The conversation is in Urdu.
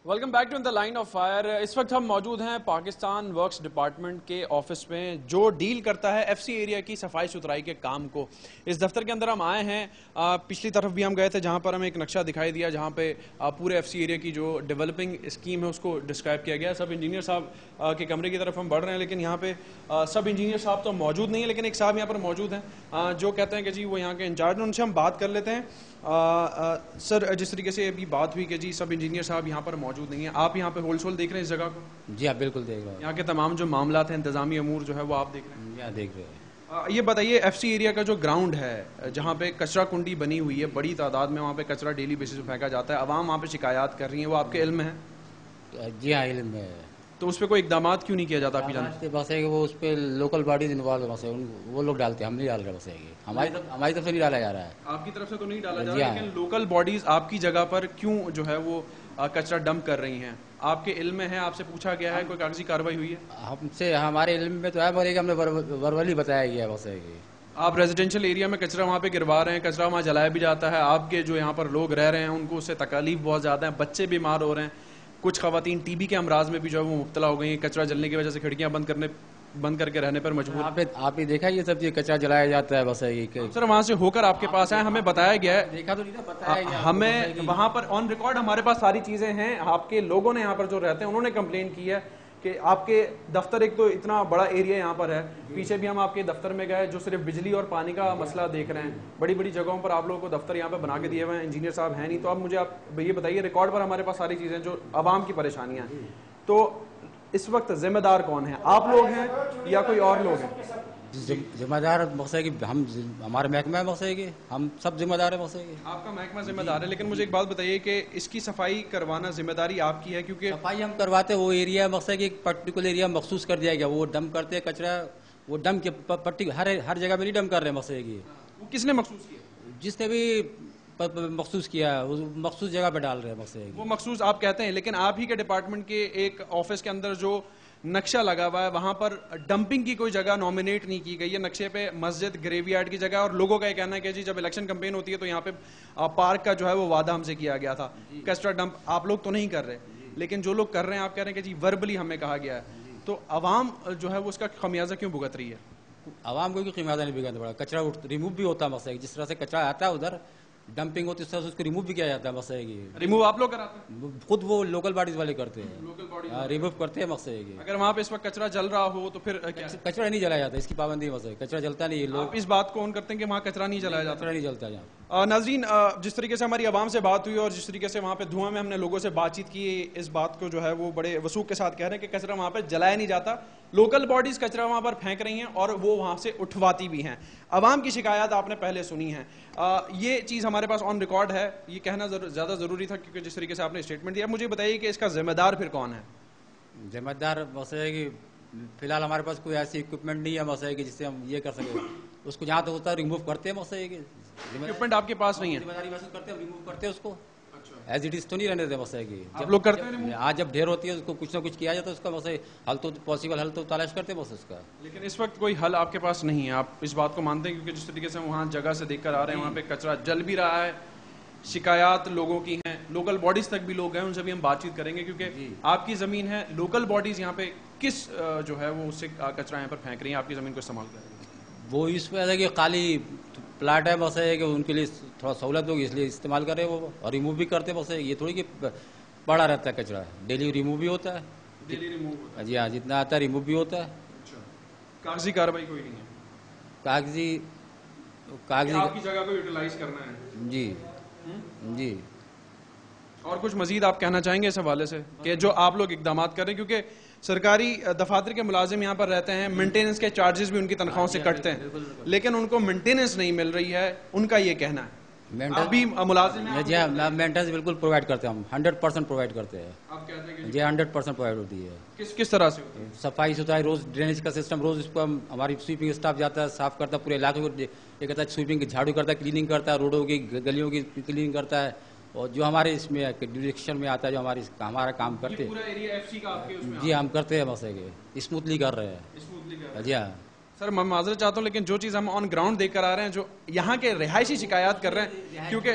Welcome back to the line of fire. اس وقت ہم موجود ہیں پاکستان ورکس ڈپارٹمنٹ کے آفس میں جو ڈیل کرتا ہے ایف سی ایریا کی صفائی ستھرائی کے کام کو. اس دفتر کے اندر ہم آئے ہیں. پچھلی طرف بھی ہم گئے تھے جہاں پر ہمیں ایک نقشہ دکھائی دیا جہاں پہ پورے ایف سی ایریا کی جو ڈیولپنگ اسکیم ہے اس کو ڈسکرائب کیا گیا. سب انجینئر صاحب کے کمرے کی طرف ہم بڑھ رہے ہیں لیکن یہاں پہ سب انجینئر صاحب تو موجود نہیں ہیں لیکن ایک صاحب یہاں پر موجود ہیں جو کہتے ہیں کہ جی وہ یہاں کے انچارج ہیں. ان سے ہم بات کر لیتے ہیں. سر جس طریقے سے ابھی بات ہوئی کہ جی سب انجینئر صاحب یہاں پر موجود نہیں ہیں, آپ یہاں پہ ہول سول دیکھ رہے ہیں اس جگہ کو؟ جی آپ بالکل دیکھ رہے ہیں. یہاں کے تمام جو معاملات ہیں انتظامی امور جو ہے وہ آپ دیکھ رہے ہیں؟ یہاں دیکھ رہے ہیں. یہ بتائیے ایف سی ایریا کا جو گراؤنڈ ہے جہاں پہ کچرا کنڈی بنی ہوئی ہے, بڑی تعداد میں وہاں پہ کچرا ڈیلی بیسس پہ پھینکا جاتا ہے, عوام وہاں پہ شکایات کر رہی ہیں, وہ آپ کے علم میں ہے؟ جی ہاں علم ہے. تو اس پہ کوئی اقدامات کیوں نہیں کیا جاتا آپ کی جانب؟ بس ہے کہ وہ اس پہ لوکل باڈیز انوالو بس ہے, وہ لوگ ڈالتے ہیں, ہم نہیں ڈال رہے. بس ہے کہ ہماری طرف سے نہیں ڈالا جا رہا ہے. آپ کی طرف سے تو نہیں ڈالا جا رہا لیکن لوکل باڈیز آپ کی جگہ پر کیوں جو ہے وہ کچرا ڈمپ کر رہی ہیں؟ آپ کے علم میں ہے, آپ سے پوچھا گیا ہے, کوئی کاغذی کارروائی ہوئی ہے؟ ہم سے ہمارے علم میں تو ہے مگر ہم نے وربلی بتایا گیا. بس ہے کہ آپ ریزیڈینشیل ایریا میں کچرا وہاں پہ گروا رہے ہیں, کچرا وہاں جلایا بھی جاتا ہے, آپ کے جو یہاں پر لوگ رہ رہے ہیں ان کو اس سے تکالیف بہت زیادہ ہیں, بچے بیمار ہو رہے ہیں, کچھ خواتین ٹی بی کے امراض میں بھی جو ہے وہ مبتلا ہو گئی ہیں, کچرا جلنے کی وجہ سے کھڑکیاں بند کر کے رہنے پر مجبور. آپ ہی دیکھا یہ سب چیز کچرا جلایا جاتا ہے. بس ہے کہ سر وہاں سے ہو کر آپ کے پاس آئے, ہمیں بتایا گیا ہے, دیکھا تو نہیں تھا, بتایا گیا ہمیں وہاں پر آن ریکارڈ ہمارے پاس ساری چیزیں ہیں. آپ کے لوگوں نے یہاں پر جو رہتے ہیں انہوں نے کمپلین کی ہے کہ آپ کے دفتر, ایک تو اتنا بڑا ایریا یہاں پر ہے, پیچھے بھی ہم آپ کے دفتر میں گئے جو صرف بجلی اور پانی کا مسئلہ دیکھ رہے ہیں, بڑی بڑی جگہوں پر آپ لوگوں کو دفتر یہاں پہ بنا کے دیے ہوئے ہیں, انجینئر صاحب ہیں نہیں. تو اب مجھے آپ یہ بتائیے, ریکارڈ پر ہمارے پاس ساری چیزیں جو عوام کی پریشانیاں ہیں, تو اس وقت ذمہ دار کون ہیں, آپ لوگ ہیں یا کوئی اور لوگ ہیں؟ ذمہ دار مقصد ہے کہ ہم, ہمارا محکمہ ہے, مقصد ہے کہ ہم سب ذمہ دار ہیں. مقصد ہے کہ آپ کا محکمہ ذمہ دار ہے, لیکن مجھے ایک بات بتائیے کہ اس کی صفائی کروانا ذمہ داری آپ کی ہے کیونکہ صفائی ہم کرواتے, وہ ایریا مقصد ہے کہ ایک پرٹیکولر ایریا مخصوص کر دیا گیا, وہ ڈمپ کرتے ہیں کچرا, وہ ڈمپ کے ہر جگہ میں نہیں ڈمپ کر رہے ہیں. مقصد ہے کہ وہ کس نے مخصوص کیا؟ جس نے بھی مخصوص کیا وہ مخصوص جگہ پہ ڈال رہے ہیں. مقصد ہے وہ مخصوص آپ کہتے ہیں, لیکن آپ ہی کے ڈپارٹمنٹ کے ایک آفس کے اندر جو نقشہ لگا ہوا ہے وہاں پر ڈمپنگ کی کوئی جگہ نومینیٹ نہیں کی گئی ہے. نقشے پہ مسجد, گریوی یارڈ کی جگہ, اور لوگوں کا یہ کہنا ہے کہ جی جب الیکشن کمپین ہوتی ہے تو یہاں پہ پارک کا جو ہے وہ وعدہ ہم سے کیا گیا تھا. کچرا ڈمپ آپ لوگ تو نہیں کر رہے, لیکن جو لوگ کر رہے ہیں آپ کہہ رہے ہیں کہ جی وربلی ہمیں کہا گیا ہے. تو عوام جو ہے وہ اس کا خمیازہ کیوں بھگت رہی ہے؟ عوام کو خمیازہ نہیں بھگتنا پڑا, کچرا ریموو بھی ہوتا ہے. مقصد ہے جس طرح سے کچرا آتا ہے ادھر ڈمپنگ ہوتی ہے اس طرح سے اس کو ریموو بھی کیا جاتا ہے. مقصد ہے کہ ریموو آپ لوگ کراتے ہیں؟ خود وہ لوکل باڈیز والے کرتے ہیں, ریموو کرتے ہیں. مقصد ہے کہ اگر وہاں پہ اس وقت کچرا جل رہا ہو تو پھر کچرا نہیں جلایا جاتا, اس کی پابندی. مقصد ہے کچرا جلتا نہیں, لوگ اس بات کو اون کرتے ہیں کہ وہاں کچرا نہیں جلایا جاتا. کچرا نہیں جلتا جہاں. ناظرین, جس طریقے سے ہماری عوام سے بات ہوئی اور جس طریقے سے وہاں پہ دھواں میں ہم نے لوگوں سے بات چیت کی, اس بات کو جو ہے وہ بڑے وثوق کے ساتھ کہہ رہے ہیں کہ کچرا وہاں پہ جلایا نہیں جاتا, لوکل باڈیز کچرا وہاں پر پھینک رہی ہیں اور وہ وہاں سے اٹھواتی بھی ہیں. عوام کی شکایات آپ نے پہلے سنی ہیں, یہ چیز ہمارے پاس آن ریکارڈ ہے, یہ کہنا زیادہ ضروری تھا کیونکہ جس طریقے سے آپ نے اسٹیٹمنٹ دیا. مجھے بتائیے کہ اس کا ذمہ دار پھر کون ہے؟ ذمہ دار مقصد ہے کہ فی الحال ہمارے پاس کوئی ایسی اکوپمنٹ نہیں ہے. مقصد ہے کہ جس سے ہم یہ کر سکیں, اس کو جہاں تک ہوتا ہے ریموو کرتے ہیں. مقصد ہے کہ اکوپمنٹ آپ کے پاس نہیں ہے, ذمہ داری محسوس کرتے ہیں, ریموو کرتے ہیں اس کو, ایز اٹ از تو نہیں رہنے دیتے. مقصد ہے کہ آپ لوگ کرتے ہیں آج جب ڈھیر ہوتی ہے اس کو کچھ نہ کچھ کیا جاتا ہے, اس کا مقصد حل تو پاسبل حل تو تلاش کرتے ہیں. اس کا لیکن اس وقت کوئی حل آپ کے پاس نہیں ہے, آپ اس بات کو مانتے ہیں؟ کیونکہ جس طریقے سے وہاں جگہ سے دیکھ کر آ رہے ہیں وہاں پہ کچرا جل بھی رہا ہے, شکایات لوگوں کی ہیں, لوکل باڈیز تک بھی لوگ ہیں, ان سے بھی ہم بات چیت کریں گے کیونکہ آپ کی زمین ہے. لوکل باڈیز یہاں پہ کس جو ہے وہ اس سے کچرا یہاں پر پھینک رہی ہیں, آپ کی زمین کو استعمال کر رہی ہیں؟ وہ اس وجہ سے کہ خالی پلاٹ ہے. بس ہے کہ ان کے لیے تھوڑا سہولت ہوگی اس لیے استعمال کر رہے ہیں وہ, اور ریموو بھی کرتے ہیں. بس یہ تھوڑی کہ پڑا رہتا ہے کچرا, ڈیلی ریموو بھی ہوتا ہے. Daily remove? جی ہاں, جتنا آتا ہے ریموو بھی ہوتا ہے. اچھا, کاغذی کارروائی کوئی نہیں ہے؟ کاغذی آپ کی جگہ کو یوٹیلائز کرنا ہے. جی جی. اور کچھ مزید آپ کہنا چاہیں گے اس حوالے سے کہ جو آپ لوگ اقدامات کر رہے ہیں, کیونکہ سرکاری دفاتر کے ملازم یہاں پر رہتے ہیں, مینٹیننس کے چارجز بھی ان کی تنخواہوں سے کٹتے ہیں, لیکن ان کو مینٹیننس نہیں مل رہی ہے, ان کا یہ کہنا ہے. ابھی ملازم ہیں؟ جی ہاں, مینٹیننس بالکل پرووائڈ کرتے ہیں, ہم 100% پرووائڈ کرتے ہیں. آپ کہتے ہیں کہ جی 100% پرووائڈ ہوتی ہے. کس طرح سے ہوتی ہے صفائی ستھرائی, روز ڈرینیج کا سسٹم, روز اس کو ہماری سویپنگ اسٹاف جاتا ہے, صاف کرتا ہے پورے علاقے کو, یہ کہتا ہے سویپنگ جھاڑو کرتا ہے, کلیننگ کرتا ہے, روڈوں کی گلیوں کی کلیننگ کرتا ہے, اور جو ہمارے اس میں ڈائریکشن میں آتا ہے جو ہمارا کام کرتے ہیں. جی ہم کرتے ہیں. بس ہے کہ اسموتھلی کر رہے ہیں. جی ہاں سر, میں معذرت چاہتا ہوں لیکن جو چیز ہم آن گراؤنڈ دیکھ کر آ رہے ہیں, جو یہاں کے رہائشی شکایات کر رہے ہیں, کیونکہ